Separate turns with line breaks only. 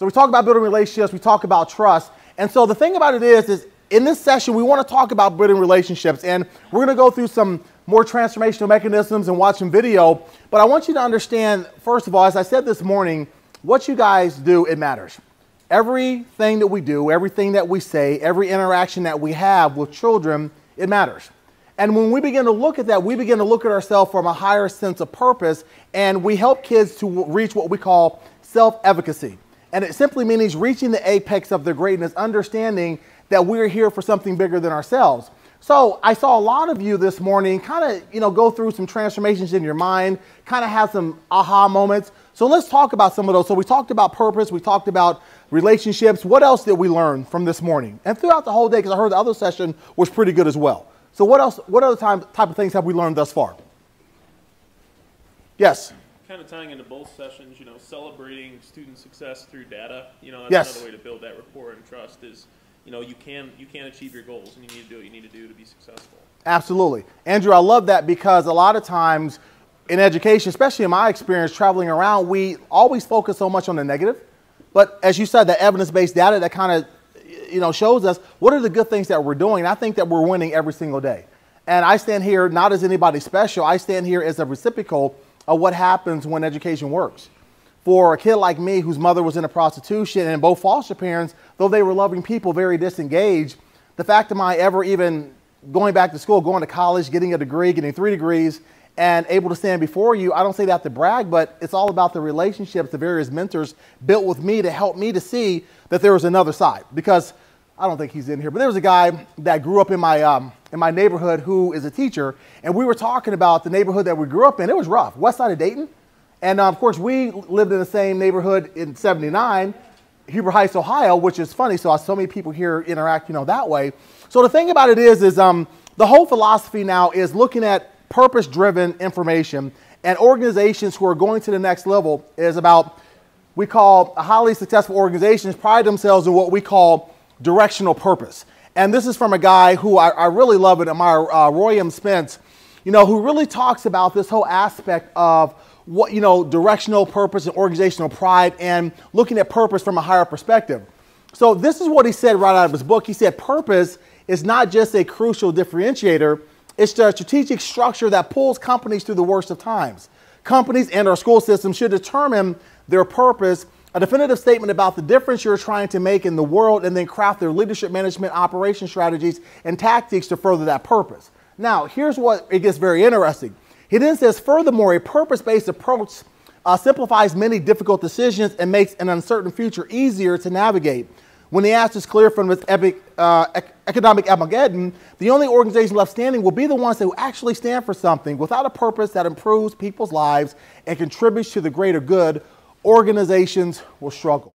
So we talk about building relationships, we talk about trust. And so the thing about it is in this session, we want to talk about building relationships. And we're going to go through some more transformational mechanisms and watch some video. But I want you to understand, first of all, as I said this morning, what you guys do, it matters. Everything that we do, everything that we say, every interaction that we have with children, it matters. And when we begin to look at that, we begin to look at ourselves from a higher sense of purpose, and we help kids to reach what we call self-efficacy. And it simply means reaching the apex of their greatness, understanding that we're here for something bigger than ourselves. So I saw a lot of you this morning kind of, go through some transformations in your mind, kind of have some aha moments. So let's talk about some of those. So we talked about purpose, we talked about relationships. What else did we learn from this morning? And throughout the whole day, because I heard the other session was pretty good as well. So what else, what other type of things have we learned thus far? Yes?
Kind of tying into both sessions, celebrating student success through data. That's
Yes.
another way to build that rapport and trust is, you can achieve your goals, and you need to do what you need to do to be successful.
Absolutely. Andrew, I love that because a lot of times in education, especially in my experience traveling around, we always focus so much on the negative. But as you said, the evidence-based data that kind of shows us what are the good things that we're doing. And I think that we're winning every single day. And I stand here not as anybody special. I stand here as a reciprocal of what happens when education works. For a kid like me whose mother was into prostitution and both foster parents, though they were loving people, very disengaged, the fact of my ever even going back to school, going to college, getting a degree, getting 3 degrees, and able to stand before you, I don't say that to brag, but it's all about the relationships the various mentors built with me to help me to see that there was another side. Because I don't think he's in here, but there was a guy that grew up in my neighborhood who is a teacher, and we were talking about the neighborhood that we grew up in. It was rough, west side of Dayton. And of course, we lived in the same neighborhood in 79, Huber Heights, Ohio, which is funny. So many people here interact, that way. So the thing about it is the whole philosophy now is looking at purpose-driven information, and organizations who are going to the next level is about, we call highly successful organizations pride themselves in what we call directional purpose. And this is from a guy who I really love and admire, Roy M. Spence, who really talks about this whole aspect of what, directional purpose and organizational pride and looking at purpose from a higher perspective. So this is what he said right out of his book. He said, purpose is not just a crucial differentiator, it's the strategic structure that pulls companies through the worst of times. Companies and our school system should determine their purpose, a definitive statement about the difference you're trying to make in the world, and then craft their leadership management, operation strategies, and tactics to further that purpose. Now, here's what it gets very interesting. He then says, furthermore, a purpose-based approach simplifies many difficult decisions and makes an uncertain future easier to navigate. When the ask is clear from its economic Armageddon, the only organization left standing will be the ones that actually stand for something. Without a purpose that improves people's lives and contributes to the greater good, organizations will struggle.